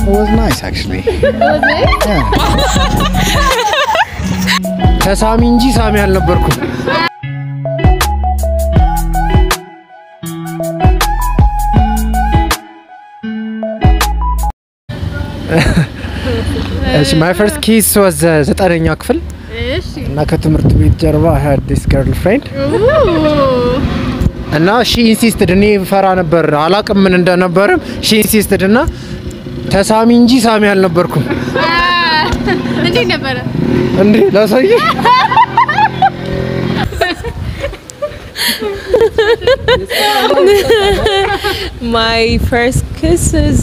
was nice actually. It was nice? Yeah. ተሳሚ እንጂ ሳሚ አልነበርኩም my first kiss was ዘጠነኛ ክፍል እና ከትምህርት ቤት ጀርባ I had this girlfriend እና she insisted እኔ ፈራ ነበር አላቅም ምን እንደነበርም she insisted እና ተሳሚ እንጂ ሳሚ አልነበርኩም እንዴ ነበር እንዴ ላሳይ My first kiss is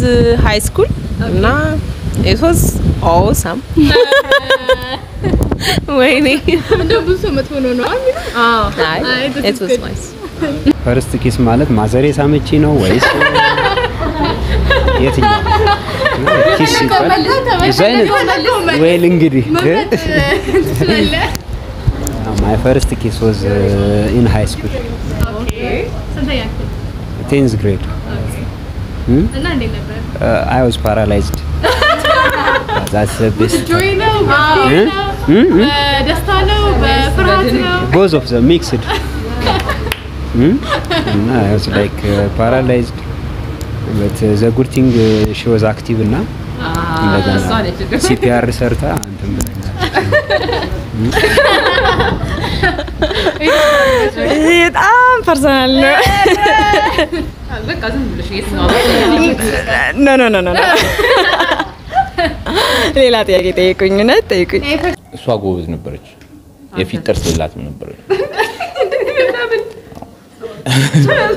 high school. Nah, it was awesome. Waiting. It was nice. First kiss ማለት ማዘሬ ሳመቺ ነው ወይስ የትኛው kiss ይባላል well እንግዲህ my first kiss was in high school. Okay. ስንተኛ ክፍል 10th grade. እና እንዴት ነበር I was paralyzed. That's the best. Joy ነው ደስታ ነው በፍርሃት ነው Both of them mixed. And I was like paralyzed. But the good thing she was active እና እንደገና CPR ሰርታ አንተም በጣም ፐርሰናል ነው በቃ ዝም ብለሽ እየተናገርኩ no ሌላ ጥያቄ ጠይቁኝ ነው ጠይቁኝ እሷ ጎበዝ ነበረች የፊት ጥርስ የላትም ነበር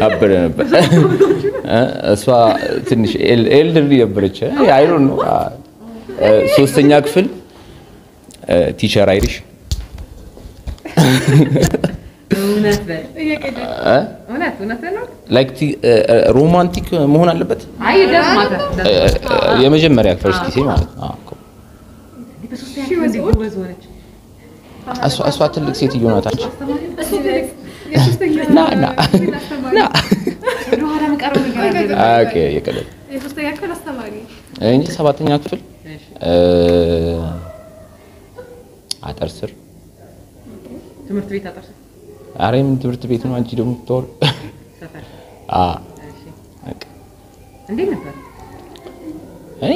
አበረ ነበር እሷ ትንሽ ኤልደርሊ ነበረች አይ ዶንት ኖ ሶስተኛ ክፍል ቲቸር አይሪሽ እውነት ነው ላይክ ሮማንቲክ መሆን አለበት አይ ደስማታ የመጀመሪያ ፈርስት ጊዜ ማለት ነው እሷ ትልቅ ሴትዮ ናት አንቺ ና ኦኬ የቀለል የሶስተኛ ክፍል አስተማሪ እንጂ ሰባተኛ ክፍል አጠር ስር ትምህርት ቤት አጠር ስር አሬም ትምህርት ቤት ነው አንቺ ደግሞ ተወር ሰፈር እሺ እንዴት ነበር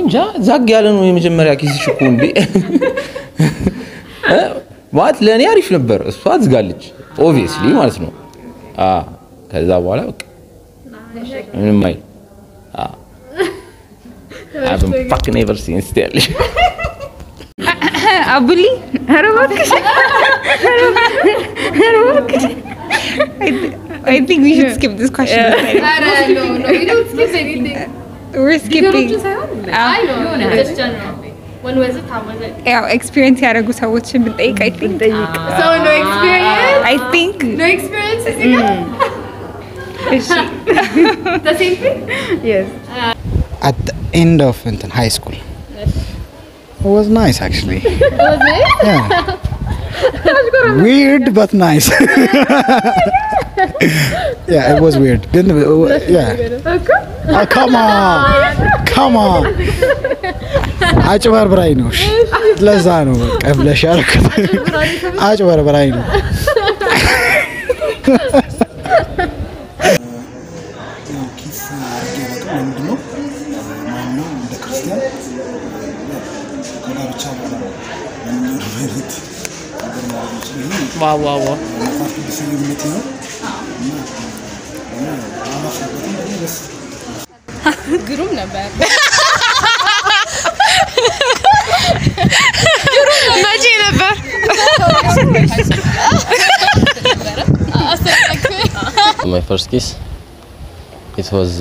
እንጃ ዛግ ያለ ነው የመጀመሪያ ኪስሽ እኮ እንዴ ማለት ለኔ አሪፍ ነበር እሷ አዝጋለች ኦብቪየስሊ ማለት ነው ከዛ በኋላ በቃ ምንም አይ I've been fucking ever since then. Abuli, I think we should skip this question. No, we don't skip anything. We're skipping. I know. Just general. When was it? How was it? Yeah, experience ያደረጉ ሰዎችን ብንጠይቅ I think. So no experience? I think. No experience is enough? The same thing? Yes. at the end of high school. It was nice actually. It was nice? Yeah. Weird but nice. Yeah, it was weird. Yeah. Come on. አጭበር ብራይ ነው ለዛ ነው በቃ ብለሽ አልከት አጭበር ብራይ ነው ኪስ አርገበት ምንድነው ማነው እንደ ክርስቲያን ከጋብቻ በኋላ ምን ማለት ዋው ግሩም ነበር መቼ ነበር My first kiss it was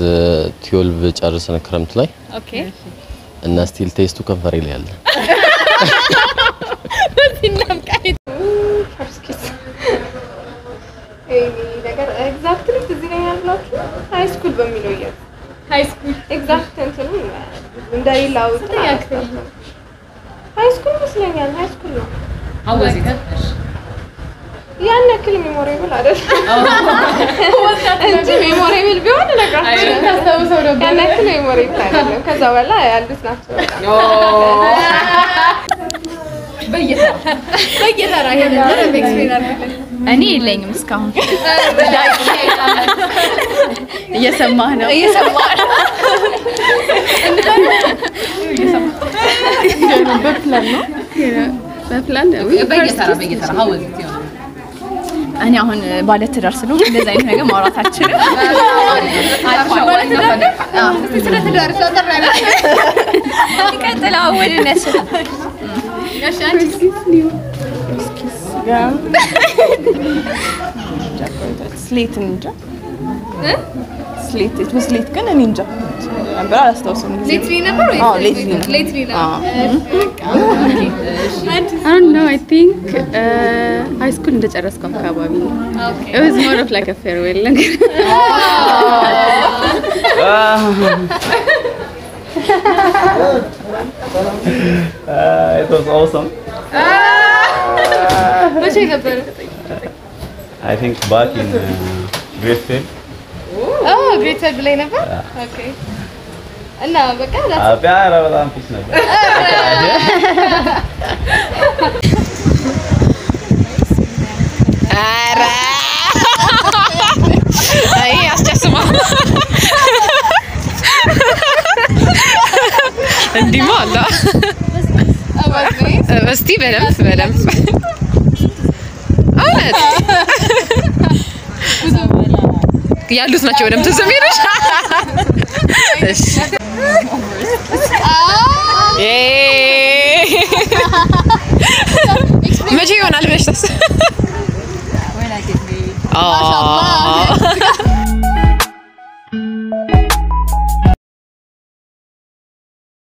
12 ጨርሰን ክረምት ላይ Okay. እና ስቲል ቴስቱ ከንፈሬ ላይ አለ First kiss. ነገር exactly እዚህ ላይ ያላችሁ high school በሚለው ይያዝ high school exact እንትኑ እንዳይላው ታያክል high school መስለኛል high school ነው how was it ያን ያክል ሜሞሪብል አይደል እንጂ ሜሞሪብል ቢሆን ነግራችሁ ታስታውሰው ነበር ያን ያክል ሜሞሪብል አይደለም ከዛ በኋላ ያሉት ናቸው በየተራ የነበረ ኤክስፒሪየንስ እኔ የለኝም እስካሁን እየሰማህ ነው በፕላን ነው በፕላን በየተራ ሀውዝ እኔ አሁን ባለ ትዳር ስለሆነ እንደዛ አይነት ነገር ማውራት አልችልም ስለ ትዳር ተጠራለ ይቀጥላው ወደ ነሽ ያሽ አንቺ ስሌት እንጃ ስሌት it was late ግን እኔ እንጃ ነበር አላስታውስም ሌትሊ ነበር ወይ ሌትሊ ነው I don't know I think high school እንደጨረስኩ አካባቢ it was more of like a farewell it was awesome መቼ ነበር I think back in grade 12 grade 12 ላይ ነበር okay እና በቃ ፒያራ በጣም ፊት ነበር አረ አይ አስጨስማ እንዲማ አላ እስቲ በደምብ አለት ያሉት ናቸው ወደም ተሰሚሩሽ እሺ መቼ ይሆናል ብለሽ ታስ ማሻአላህ